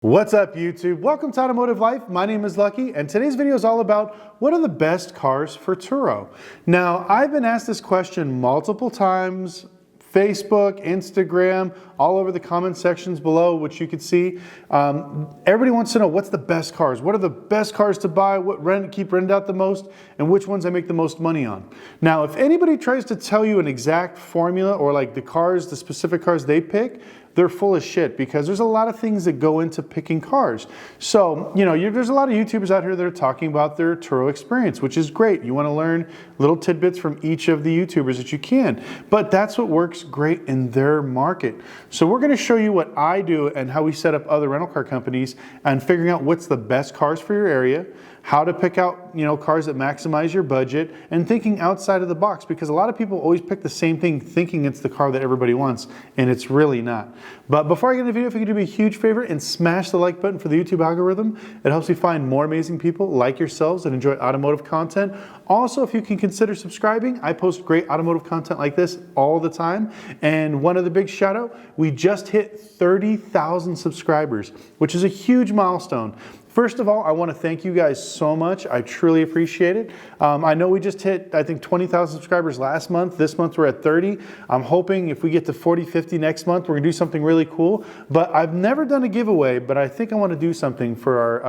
What's up YouTube? Welcome to Automotive Life. My name is Lucky and today's video is all about what are the best cars for Turo. Now I've been asked this question multiple times, Facebook, Instagram, all over the comment sections below, which you can see. Everybody wants to know what's the best cars, what are the best cars to buy, what keep rented out the most, and which ones I make the most money on. Now if anybody tries to tell you an exact formula or like the specific cars they pick, they're full of shit because there's a lot of things that go into picking cars. So, there's a lot of YouTubers out here that are talking about their Turo experience, which is great. You want to learn little tidbits from each of the YouTubers that you can, but that's what works great in their market. So we're going to show you what I do and how we set up other rental car companies and figuring out what's the best cars for your area, how to pick out, cars that maximize your budget, and thinking outside of the box, because a lot of people always pick the same thing thinking it's the car that everybody wants, and it's really not. But before I get into the video, if you could do me a huge favor and smash the like button for the YouTube algorithm, it helps me find more amazing people like yourselves that enjoy automotive content. Also, if you can consider subscribing, I post great automotive content like this all the time. And one other big shout out, we just hit 30,000 subscribers, which is a huge milestone. First of all, I want to thank you guys so much. I truly appreciate it. I know we just hit, I think, 20,000 subscribers last month. This month we're at 30. I'm hoping if we get to 40, 50 next month, we're going to do something really cool. But I've never done a giveaway, but I think I want to do something for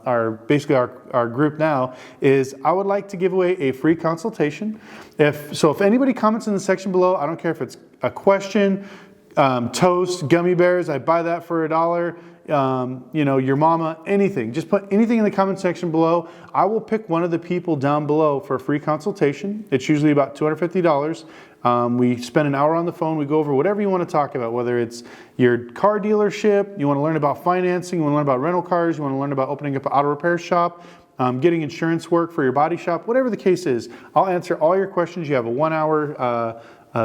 our group now. Is I would like to give away a free consultation. If anybody comments in the section below, I don't care if it's a question, toast, gummy bears, I buy that for $1. Your mama, anything. Just put anything in the comment section below. I will pick one of the people down below for a free consultation. It's usually about $250. We spend an hour on the phone. We go over whatever you want to talk about, whether it's your car dealership, you want to learn about financing, you want to learn about rental cars, you want to learn about opening up an auto repair shop, getting insurance work for your body shop, whatever the case is. I'll answer all your questions. You have a 1 hour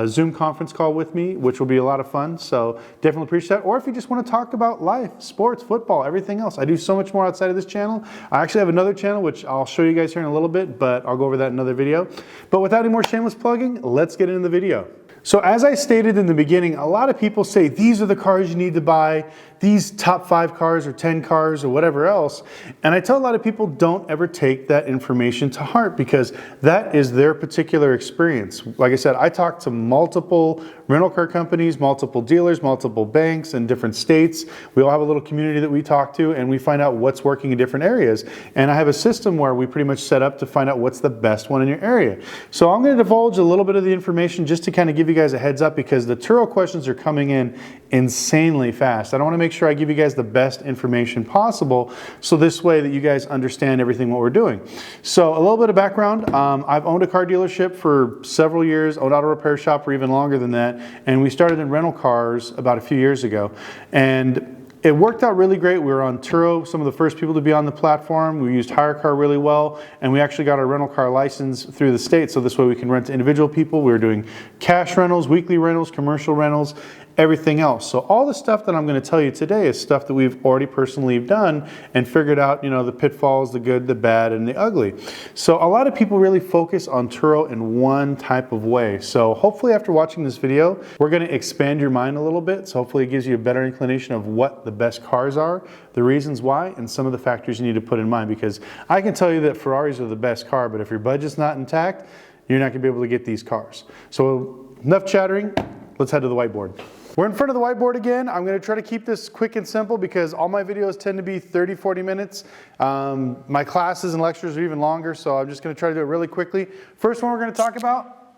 Zoom conference call with me, which will be a lot of fun. So definitely appreciate that. Or if you just want to talk about life, sports, football, everything else. I do so much more outside of this channel. I actually have another channel, which I'll show you guys here in a little bit, but I'll go over that in another video. But without any more shameless plugging, let's get into the video. So as I stated in the beginning, a lot of people say these are the cars you need to buy, these top 5 cars or 10 cars or whatever else. And I tell a lot of people don't ever take that information to heart because that is their particular experience. Like I said, I talk to multiple rental car companies, multiple dealers, multiple banks in different states. We all have a little community that we talk to and we find out what's working in different areas. And I have a system where we pretty much set up to find out what's the best one in your area. So I'm going to divulge a little bit of the information just to kind of give you guys a heads up because the Turo questions are coming in insanely fast. I don't want to make sure I give you guys the best information possible so this way that you guys understand everything what we're doing. So a little bit of background, I've owned a car dealership for several years, owned auto repair shop for even longer than that, and we started in rental cars about a few years ago. And it worked out really great. We were on Turo, some of the first people to be on the platform. We used HireCar really well, and we actually got our rental car license through the state, so this way we can rent to individual people. We were doing cash rentals, weekly rentals, commercial rentals, everything else. So all the stuff that I'm going to tell you today is stuff that we've already personally done and figured out, the pitfalls, the good, the bad, and the ugly. So a lot of people really focus on Turo in one type of way. So hopefully after watching this video, we're going to expand your mind a little bit. So hopefully it gives you a better inclination of what the best cars are, the reasons why, and some of the factors you need to put in mind, because I can tell you that Ferraris are the best car, but if your budget's not intact, you're not going to be able to get these cars. So enough chattering, let's head to the whiteboard. We're in front of the whiteboard again. I'm going to try to keep this quick and simple because all my videos tend to be 30, 40 minutes. My classes and lectures are even longer, so I'm just going to try to do it really quickly. First one we're going to talk about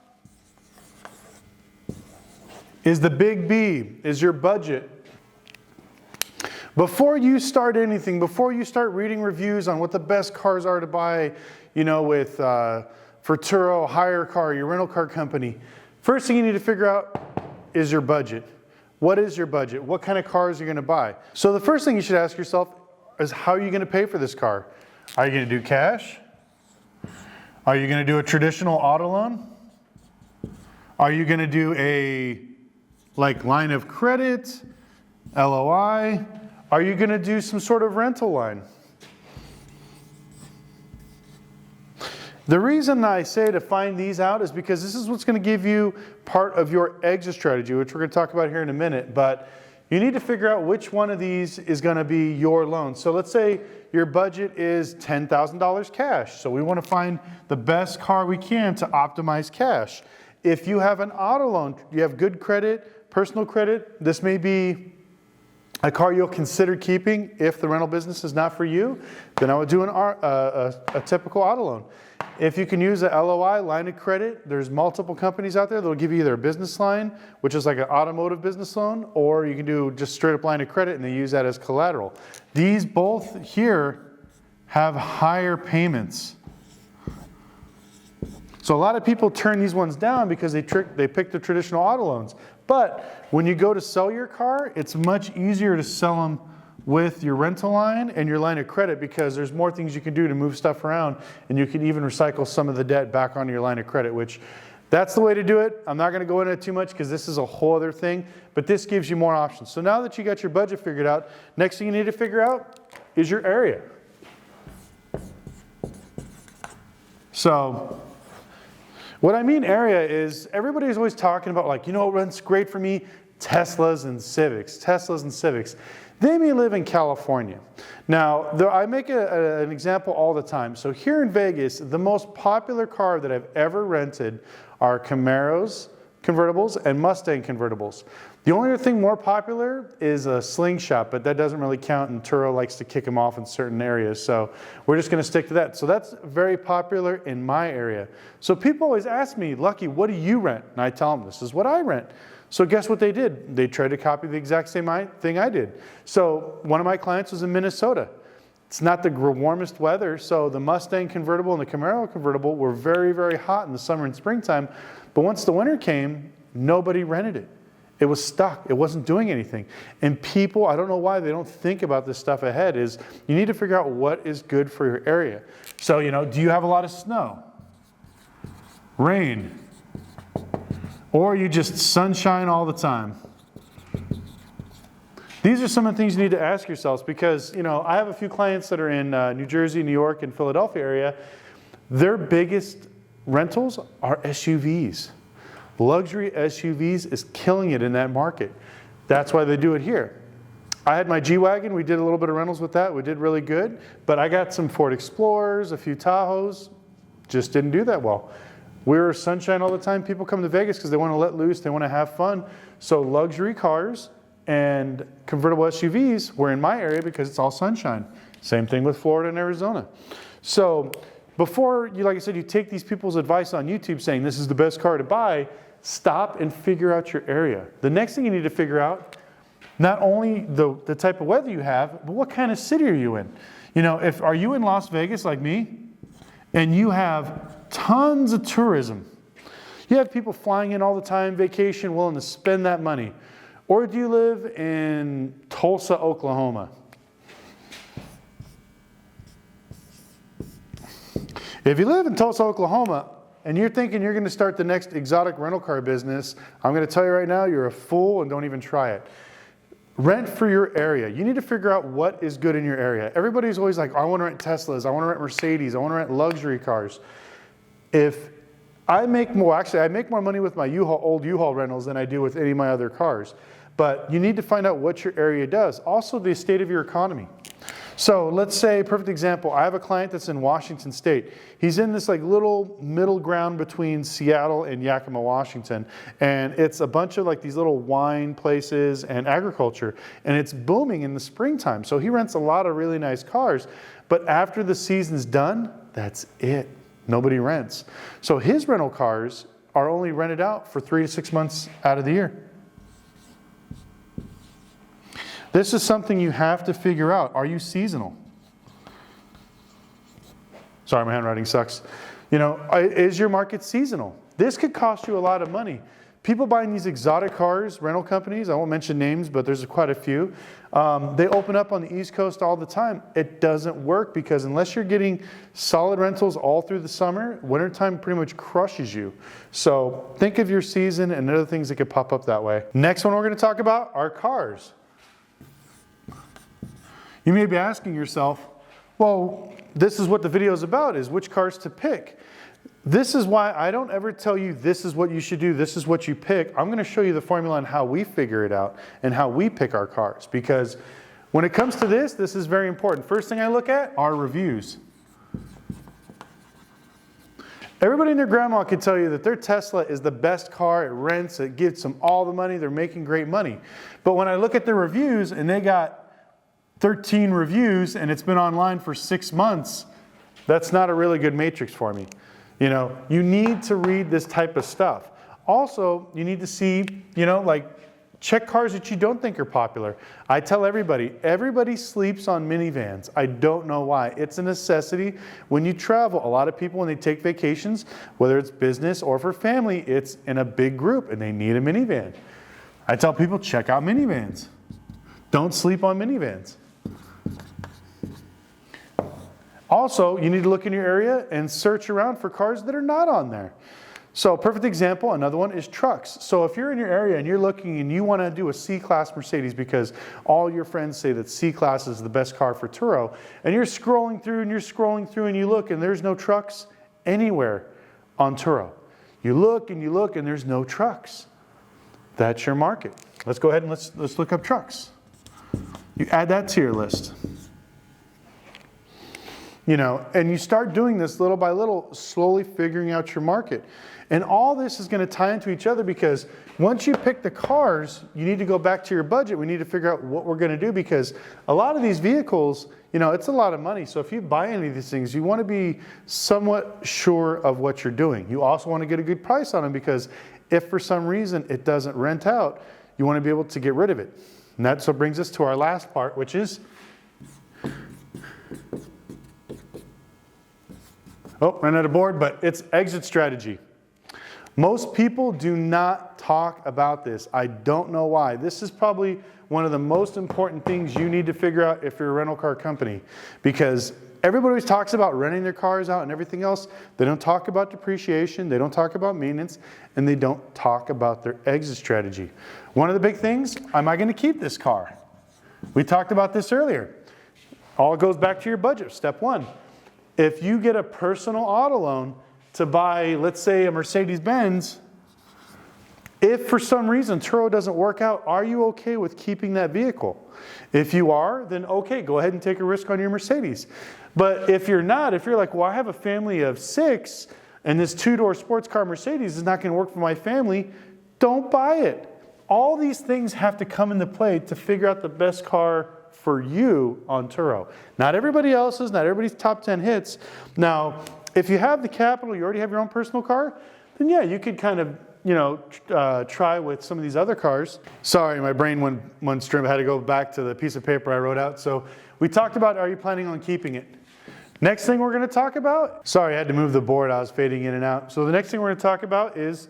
is the big B, is your budget. Before you start anything, before you start reading reviews on what the best cars are to buy, for Turo, HireCar, your rental car company, first thing you need to figure out is your budget. What is your budget? What kind of cars are you going to buy? So the first thing you should ask yourself is how are you going to pay for this car? Are you going to do cash? Are you going to do a traditional auto loan? Are you going to do a line of credit, LOI? Are you going to do some sort of rental line? The reason I say to find these out is because this is what's going to give you part of your exit strategy, which we're going to talk about here in a minute. But you need to figure out which one of these is going to be your loan. So let's say your budget is $10,000 cash. So we want to find the best car we can to optimize cash. If you have an auto loan, you have good credit, personal credit, this may be a car you'll consider keeping if the rental business is not for you, then I would do a typical auto loan. If you can use a LOI, line of credit, there's multiple companies out there that'll give you either a business line, which is like an automotive business loan, or you can do just straight up line of credit and they use that as collateral. These both here have higher payments. So a lot of people turn these ones down because they pick the traditional auto loans. But when you go to sell your car, it's much easier to sell them with your rental line and your line of credit because there's more things you can do to move stuff around, and you can even recycle some of the debt back onto your line of credit, which that's the way to do it. I'm not going to go into it too much because this is a whole other thing, but this gives you more options. So now that you got your budget figured out, next thing you need to figure out is your area. So what I mean area is everybody's always talking about, like, you know what rents great for me? Teslas and Civics. Teslas and Civics. They may live in California. Now, I make an example all the time. So here in Vegas, the most popular car that I've ever rented are Camaros convertibles and Mustang convertibles. The only other thing more popular is a Slingshot, but that doesn't really count, and Turo likes to kick them off in certain areas. So we're just going to stick to that. So that's very popular in my area. So people always ask me, Lucky, what do you rent? And I tell them, this is what I rent. So guess what they did? They tried to copy the exact same thing I did. So one of my clients was in Minnesota. It's not the warmest weather, so the Mustang convertible and the Camaro convertible were very, very hot in the summer and springtime. But once the winter came, nobody rented it. It was stuck. It wasn't doing anything. And people, I don't know why they don't think about this stuff ahead, is you need to figure out what is good for your area. So, you know, do you have a lot of snow? Rain? Or you just sunshine all the time? These are some of the things you need to ask yourselves because, you know, I have a few clients that are in New Jersey, New York, and Philadelphia area. Their biggest rentals are SUVs. Luxury SUVs is killing it in that market. That's why they do it here. I had my G-Wagon. We did a little bit of rentals with that. We did really good. But I got some Ford Explorers, a few Tahoes. Just didn't do that well. We were sunshine all the time. People come to Vegas because they want to let loose. They want to have fun. So luxury cars and convertible SUVs were in my area because it's all sunshine. Same thing with Florida and Arizona. So before you, like I said, you take these people's advice on YouTube saying this is the best car to buy, stop and figure out your area. The next thing you need to figure out, not only the type of weather you have, but what kind of city are you in? You know, are you in Las Vegas like me and you have tons of tourism? You have people flying in all the time, vacation, willing to spend that money. Or do you live in Tulsa, Oklahoma? If you live in Tulsa, Oklahoma, and you're thinking you're going to start the next exotic rental car business, I'm going to tell you right now, you're a fool and don't even try it. Rent for your area. You need to figure out what is good in your area. Everybody's always like, I want to rent Teslas, I want to rent Mercedes, I want to rent luxury cars. If I make more, actually I make more money with my old U-Haul rentals than I do with any of my other cars. But you need to find out what your area does. Also the state of your economy. So let's say, perfect example, I have a client that's in Washington State. He's in this like little middle ground between Seattle and Yakima, Washington. And it's a bunch of like these little wine places and agriculture. And it's booming in the springtime. So he rents a lot of really nice cars. But after the season's done, that's it. Nobody rents. So his rental cars are only rented out for 3 to 6 months out of the year. This is something you have to figure out. Are you seasonal? Sorry, my handwriting sucks. You know, is your market seasonal? This could cost you a lot of money. People buying these exotic cars, rental companies, I won't mention names, but there's quite a few. They open up on the East Coast all the time. It doesn't work because unless you're getting solid rentals all through the summer, wintertime pretty much crushes you. So think of your season and other things that could pop up that way. Next one we're going to talk about are cars. You may be asking yourself, well, this is what the video is about, is which cars to pick. This is why I don't ever tell you this is what you should do, this is what you pick. I'm gonna show you the formula on how we figure it out and how we pick our cars, because when it comes to this is very important. First thing I look at are reviews. Everybody and their grandma can tell you that their Tesla is the best car, it rents, it gives them all the money, they're making great money. But when I look at the reviews and they got 13 reviews and it's been online for 6 months, that's not a really good matrix for me. You know, you need to read this type of stuff. Also, you need to see, you know, like check cars that you don't think are popular. I tell everybody sleeps on minivans. I don't know why. It's a necessity when you travel. A lot of people, when they take vacations, whether it's business or for family, it's in a big group and they need a minivan. I tell people, check out minivans. Don't sleep on minivans. Also, you need to look in your area and search around for cars that are not on there. So, perfect example, another one is trucks. So if you're in your area and you're looking and you want to do a C-Class Mercedes because all your friends say that C-Class is the best car for Turo, and you're scrolling through and you look and there's no trucks anywhere on Turo. You look and there's no trucks. That's your market. Let's go ahead and let's look up trucks. You add that to your list. You know, and you start doing this little by little, slowly figuring out your market. And all this is going to tie into each other, because once you pick the cars, you need to go back to your budget. We need to figure out what we're going to do, because a lot of these vehicles, you know, it's a lot of money. So if you buy any of these things, you want to be somewhat sure of what you're doing. You also want to get a good price on them, because if for some reason it doesn't rent out, you want to be able to get rid of it. And that's what brings us to our last part, which is ran out of board, but it's exit strategy. Most people do not talk about this. I don't know why. This is probably one of the most important things you need to figure out if you're a rental car company, because everybody always talks about renting their cars out and everything else. They don't talk about depreciation, they don't talk about maintenance, and they don't talk about their exit strategy. One of the big things, am I going to keep this car? We talked about this earlier. All goes back to your budget, step one. If you get a personal auto loan to buy, let's say, a Mercedes-Benz, if for some reason Turo doesn't work out, are you okay with keeping that vehicle? If you are, then okay, go ahead and take a risk on your Mercedes. But if you're not, if you're like, well, I have a family of 6 and this 2-door sports car Mercedes is not going to work for my family, don't buy it. All these things have to come into play to figure out the best car for you on Turo. Not everybody else's, not everybody's top 10 hits. Now, if you have the capital, you already have your own personal car, then yeah, you could kind of, you know, try with some of these other cars. Sorry, my brain went straight. I had to go back to the piece of paper I wrote out. So we talked about, are you planning on keeping it? Next thing we're going to talk about, sorry, I had to move the board. I was fading in and out. So the next thing we're going to talk about is,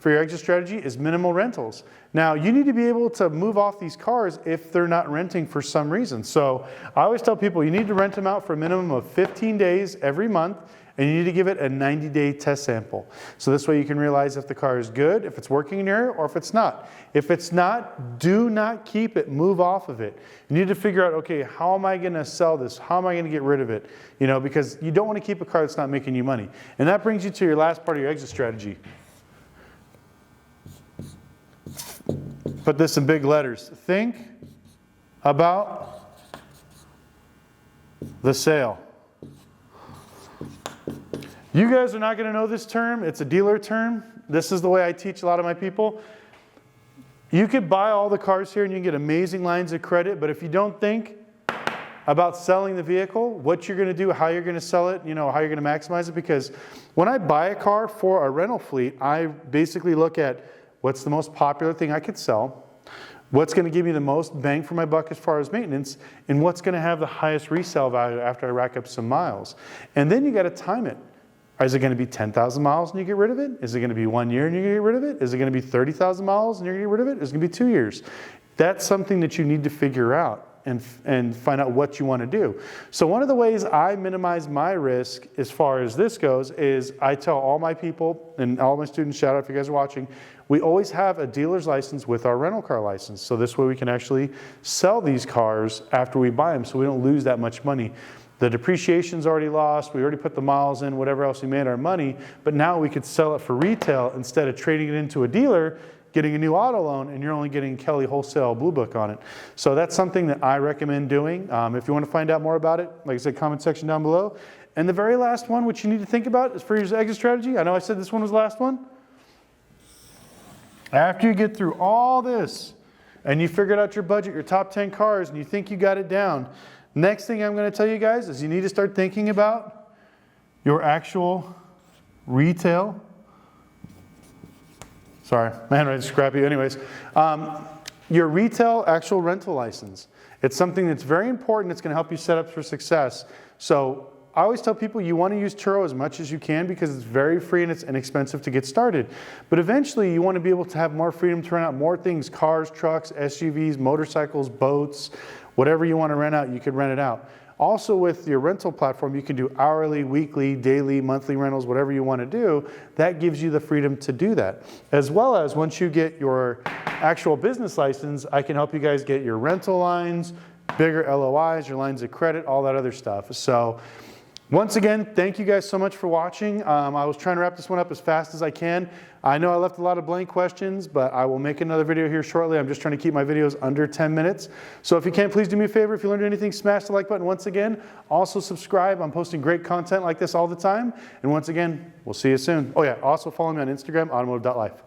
for your exit strategy, is minimal rentals. Now, you need to be able to move off these cars if they're not renting for some reason. So I always tell people you need to rent them out for a minimum of 15 days every month, and you need to give it a 90-day test sample. So this way you can realize if the car is good, if it's working in your area, or if it's not. If it's not, do not keep it, move off of it. You need to figure out, okay, how am I gonna sell this? How am I gonna get rid of it? You know, because you don't wanna keep a car that's not making you money. And that brings you to your last part of your exit strategy. Put this in big letters. Think about the sale. You guys are not going to know this term. It's a dealer term. This is the way I teach a lot of my people. You could buy all the cars here and you can get amazing lines of credit, but if you don't think about selling the vehicle, what you're going to do, how you're going to sell it, you know, how you're going to maximize it, because when I buy a car for a rental fleet, I basically look at what's the most popular thing I could sell, what's going to give me the most bang for my buck as far as maintenance, and what's going to have the highest resale value after I rack up some miles. And then you got to time it. Is it going to be 10,000 miles and you get rid of it? Is it going to be 1 year and you get rid of it? Is it going to be 30,000 miles and you're going to get rid of it? Is it going to be 2 years? That's something that you need to figure out. and find out what you want to do. So one of the ways I minimize my risk as far as this goes is I tell all my people and all my students, shout out if you guys are watching, we always have a dealer's license with our rental car license. So this way we can actually sell these cars after we buy them so we don't lose that much money. The depreciation's already lost, we already put the miles in, whatever else we made our money, but now we could sell it for retail instead of trading it into a dealer, getting a new auto loan, and you're only getting Kelly Wholesale Blue Book on it. So that's something that I recommend doing. If you want to find out more about it, like I said, comment section down below. And the very last one, which you need to think about is for your exit strategy. I know I said this one was the last one. After you get through all this and you figured out your budget, your top 10 cars, and you think you got it down, next thing I'm going to tell you guys is you need to start thinking about your actual retail. Sorry, my handwriting's scrappy. Anyways, your retail actual rental license. It's something that's very important. It's going to help you set up for success. So I always tell people you want to use Turo as much as you can because it's very free and it's inexpensive to get started. But eventually you want to be able to have more freedom to rent out more things, cars, trucks, SUVs, motorcycles, boats, whatever you want to rent out, you can rent it out. Also with your rental platform, you can do hourly, weekly, daily, monthly rentals, whatever you want to do. That gives you the freedom to do that. As well as once you get your actual business license, I can help you guys get your rental lines, bigger LOIs, your lines of credit, all that other stuff. So once again, thank you guys so much for watching. I was trying to wrap this one up as fast as I can. I know I left a lot of blank questions, but I will make another video here shortly. I'm just trying to keep my videos under 10 minutes. So if you can, please do me a favor. If you learned anything, smash the like button once again. Also subscribe. I'm posting great content like this all the time. And once again, we'll see you soon. Oh yeah, also follow me on Instagram, automotive.life.